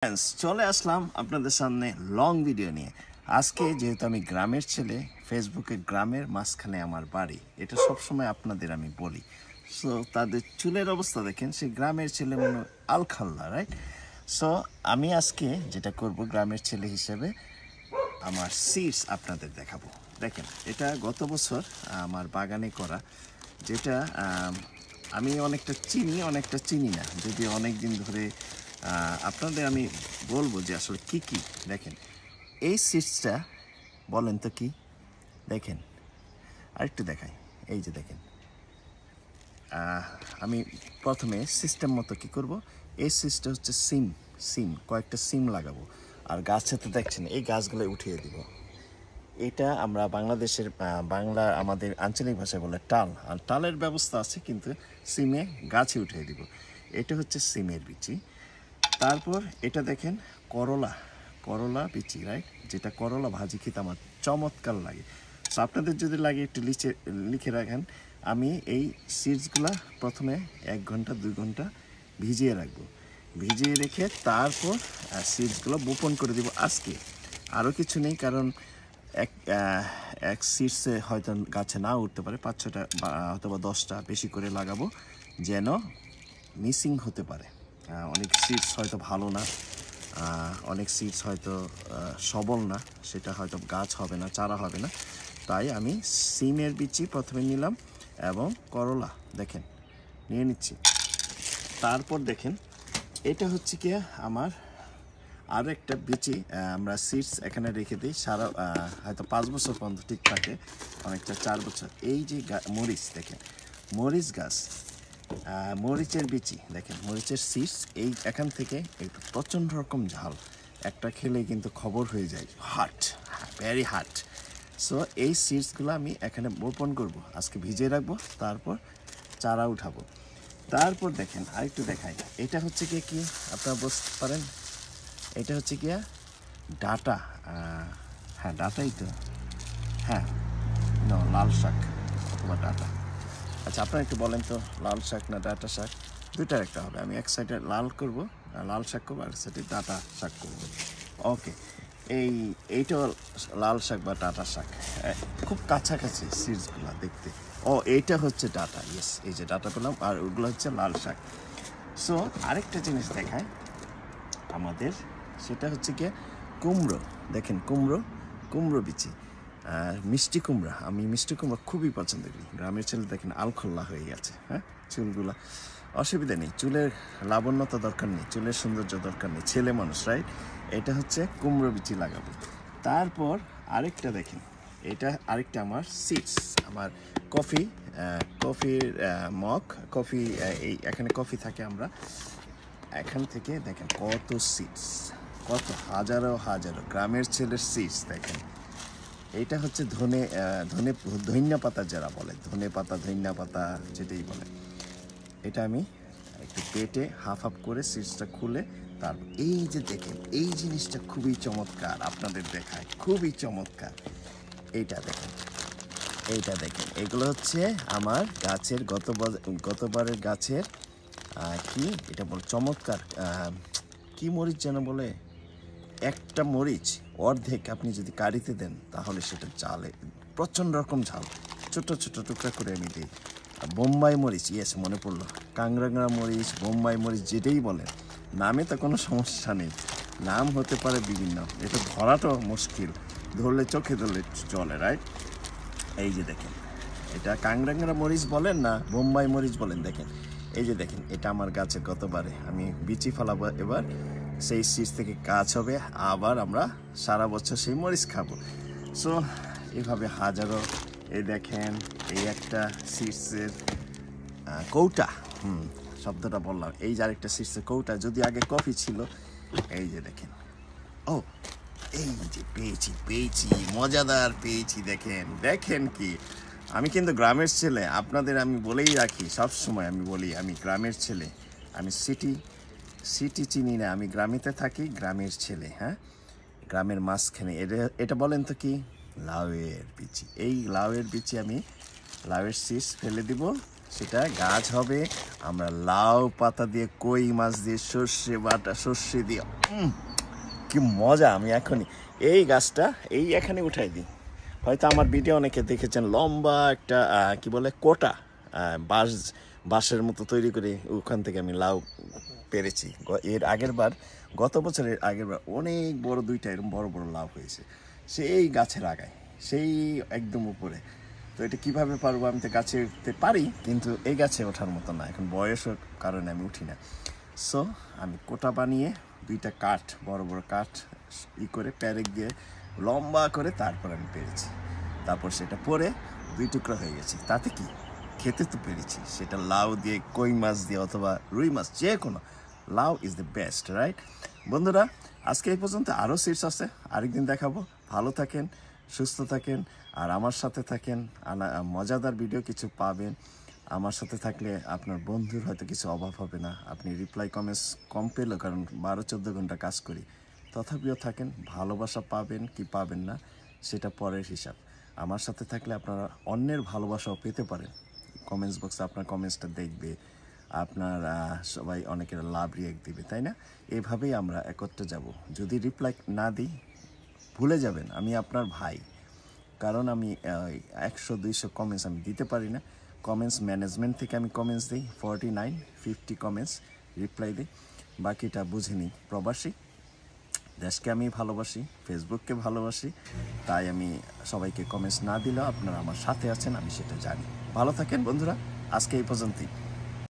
Friends, চলে আসলাম আপনাদের সামনে লং ভিডিও নিয়ে। আজকে যেহেতু আমি গ্রামের ছেলে, ফেসবুকে গ্রামের মাঝখানে আমার বাড়ি, এটা সবসময় আপনাদের আমি বলি। সো তাদের চুলের অবস্থা দেখেন, সে গ্রামের ছেলে মনে আলখাল্লা, রাইট? সো আমি আজকে যেটা করব গ্রামের ছেলে হিসেবে আমার সিডস আপনাদের দেখাবো। দেখেন, এটা গত বছর আমার বাগানে করা, যেটা আমি অনেকটা চিনি অনেকটা চিনি না, যদি অনেক দিন ধরে আপনাদের আমি বলবো যে আসলে কি কি। দেখেন এই সিডসটা, বলেন তো কি? দেখেন, আরেকটু দেখাই, এই যে দেখেন। আমি প্রথমে সিস্টেম মতো কি করব, এই সিডসটা হচ্ছে সিম সিম কয়েকটা সিম লাগাবো, আর গাছে তো দেখছেন এই গাছগুলো উঠিয়ে দিব। এটা আমরা বাংলাদেশের বাংলা আমাদের আঞ্চলিক ভাষায় বলে টাল, আর টালের ব্যবস্থা আছে, কিন্তু সিমে গাছে উঠিয়ে দিব। এটা হচ্ছে সিমের বিচি। তারপর এটা দেখেন করলা, করলা বিচি, রাইট? যেটা করলা ভাজি খেতে আমার চমৎকার লাগে। সো আপনাদের যদি লাগে একটু লিখে রাখেন। আমি এই সিডসগুলা প্রথমে 1 ঘন্টা 2 ঘন্টা ভিজিয়ে রাখবো, ভিজিয়ে রেখে তারপর সিডসগুলো বপন করে দিব আজকে। আরও কিছু নেই, কারণ এক সিডসে হয়তো গাছে না উঠতে পারে, 5-6টা অথবা 10টা বেশি করে লাগাবো, যেন মিসিং হতে পারে। অনেক সিডস হয়তো ভালো না, অনেক সিডস হয়তো সবল না, সেটা হয়তো গাছ হবে না, চারা হবে না। তাই আমি সিমের বিচি প্রথমে নিলাম এবং করলা দেখেন নিয়ে নিচ্ছি। তারপর দেখেন এটা হচ্ছে কি আমার আর একটা বিচি, আমরা সিডস এখানে রেখে দিই সারা হয়তো 5 বছর পর্যন্ত ঠিক থাকে, অনেকটা 4 বছর। এই যে মরিচ দেখেন, মরিচ গাছ, মরিচের বিচি দেখেন, মরিচের সিডস এই এখান থেকে একটু প্রচণ্ড রকম ঝাল, একটা খেলে কিন্তু খবর হয়ে যায়, হাট, ভেরি হাট। সো এই সিডসগুলো আমি এখানে বপন করব, আজকে ভিজিয়ে রাখবো, তারপর চারা উঠাবো। তারপর দেখেন আরেকটু দেখাই, এটা হচ্ছে কি আপনারা বুঝতে পারেন, এটা হচ্ছে কি ডাটা, হ্যাঁ ডাটাই তো, হ্যাঁ লাল শাক অথবা ডাটা। আচ্ছা আপনারা একটু বলেন তো, লাল শাক না ডাটা শাক? দুইটার একটা হবে। আমি এক সাইডে লাল করব, লাল শাক করবো, আর সাইডে ডাটা শাক করবো। ওকে, এইটাও লাল শাক বা ডাটা শাক, খুব কাছাকাছি সিডসগুলো দেখতে। এইটা হচ্ছে ডাটা, ইয়েস, এই যে ডাটা পেলাম, আর ওগুলো হচ্ছে লাল শাক। সো আরেকটা জিনিস দেখায় আমাদের, সেটা হচ্ছে কি কুমড়ো। দেখেন কুমড়ো বিচি, মিষ্টি কুমড়া। আমি মিষ্টি কুমড়া খুবই পছন্দ করি। গ্রামের ছেলে দেখেন আলখোল্লা হয়ে গেছে, হ্যাঁ, চুলগুলা, অসুবিধা নেই, চুলের লাবণ্যতা দরকার নেই, চুলের সৌন্দর্য দরকার নেই, ছেলে মানুষ, রাইট? এটা হচ্ছে কুমড়ো বিচি লাগাবো। তারপর আরেকটা দেখেন, এটা আরেকটা আমার সিডস, আমার কফির মগ, কফি, এই এখানে কফি থাকে, আমরা এখান থেকে দেখেন কত সিডস, কত হাজারো হাজারো গ্রামের ছেলের সিডস দেখেন। এইটা হচ্ছে ধনিয়া পাতা, যারা বলে ধনে পাতা, ধনিয়া পাতা যেটাই বলে। এটা আমি একটু পেটে হাফ করে সিডসটা খুলে, তারপর এই যে দেখেন, এই জিনিসটা খুবই চমৎকার, আপনাদের দেখায় খুবই চমৎকার। এইটা দেখেন, এগুলো হচ্ছে আমার গাছের গতবারের গাছের কি এটা বল, চমৎকার, কি মরিচ যেন বলে, একটা মরিচ অর্ধেক আপনি যদি কারিতে দেন তাহলে সেটা ঝালে প্রচণ্ড রকম ঝাল, ছোট ছোট টুকরা করে আমি দিই। বোম্বাই মরিচ, ইয়েস মনে পড়লো, কাংরাঙা মরিচ, বোম্বাই মরিচ যেটাই বলেন, নামে তো কোনো সমস্যা নেই, নাম হতে পারে বিভিন্ন, এটা ধরাটাও মুশকিল, ধরলে চোখে ধরলে চলে, রাইট? এই যে দেখেন, এটা কাংরাঙা মরিচ বলেন না বোম্বাই মরিচ বলেন, দেখেন এই যে দেখেন, এটা আমার গাছের গতবারে আমি বিচি ফলাবো, এবার সেই সিডস থেকে গাছ হবে, আবার আমরা সারা বছর সেই মরিচ খাবো। সো এইভাবে হাজারো, এই দেখেন, এই একটা সিডসের কৌটা, শব্দটা বললাম, এই যে আরেকটা সিডসের কৌটা, যদি আগে কফি ছিল। এই যে দেখেন, ও এই যে পেয়েছি মজাদার পেয়েছি, দেখেন কি, আমি কিন্তু গ্রামের ছেলে, আপনাদের আমি বলেই রাখি, সব সময় আমি বলি আমি গ্রামের ছেলে, আমি সিটি চিনি না, আমি গ্রামেতে থাকি, গ্রামের ছেলে, হ্যাঁ, গ্রামের মাঝখানে। এটা বলেন তো কি? লাউয়ের বিচি। এই লাউয়ের বিচি আমি লাউয়ের সিডস ফেলে দিব, সেটা গাছ হবে। আমরা লাউ পাতা দিয়ে, কই মাছ দিয়ে, সর্ষে বাটা, সর্ষে দিয়ে, কি মজা। আমি এখনই এই গাছটা এখানে উঠাই দিই। হয়তো আমার ভিডিও অনেকে দেখেছেন, লম্বা একটা কি বলে কোটা, বাঁশের মতো তৈরি করে ওখান থেকে আমি লাউ পেরেছি। এর আগের বার, গত বছরের আগের বার অনেক বড় 2টা এরকম বড় বড় লাউ হয়েছে সেই গাছের আগায়, সেই একদম উপরে। তো এটা কীভাবে পারবো? আমি তো গাছে উঠতে পারি, কিন্তু এই গাছে ওঠার মতো না, এখন বয়সের কারণে আমি উঠি না। সো আমি কোটা বানিয়ে 2টা কাঠ, বড় বড় কাঠ করে প্যারেক দিয়ে লম্বা করে তারপর আমি পেরেছি। তারপর সেটা পরে 2 টুকরা হয়ে গেছে। তাতে কি, খেতে তো পেরেছি। সেটা লাউ দিয়ে, কই মাছ দিয়ে, অথবা রুই মাছ, যে কোনো। লাউ ইজ দ্য বেস্ট, রাইট? বন্ধুরা, আজকে এই পর্যন্ত। আরও সিটস আছে, আরেকদিন দেখাবো। ভালো থাকেন, সুস্থ থাকেন, আর আমার সাথে থাকেন। মজাদার ভিডিও কিছু পাবেন। আমার সাথে থাকলে আপনার বন্ধুর হয়তো কিছু অভাব হবে না। আপনি রিপ্লাই কমেন্টস কম পেলেও, কারণ 12-14 ঘন্টা কাজ করি, তথাপিও থাকেন। ভালোবাসা পাবেন কি পাবেন না সেটা পরের হিসাব। আমার সাথে থাকলে আপনারা অন্যের ভালোবাসাও পেতে পারেন। কমেন্টস বক্সে আপনার কমেন্টসটা দেখবে, আপনার সবাই অনেকের লাভ রিয়েক্ট দিবে, তাই না? এভাবেই আমরা একত্রে যাব। যদি রিপ্লাই না দিই, ভুলে যাবেন আমি আপনার ভাই। কারণ আমি 100-200 কমেন্টস আমি দিতে পারি না। কমেন্টস ম্যানেজমেন্ট থেকে আমি কমেন্টস দিই 49-50 কমেন্টস রিপ্লাই দিই। বাকিটা বুঝে নিই। প্রবাসী, দেশকে আমি ভালোবাসি, ফেসবুককে ভালোবাসি, তাই আমি সবাইকে কমেন্টস না দিলেও আপনারা আমার সাথে আছেন, আমি সেটা জানি। ভালো থাকেন বন্ধুরা, আজকে এই পর্যন্তই।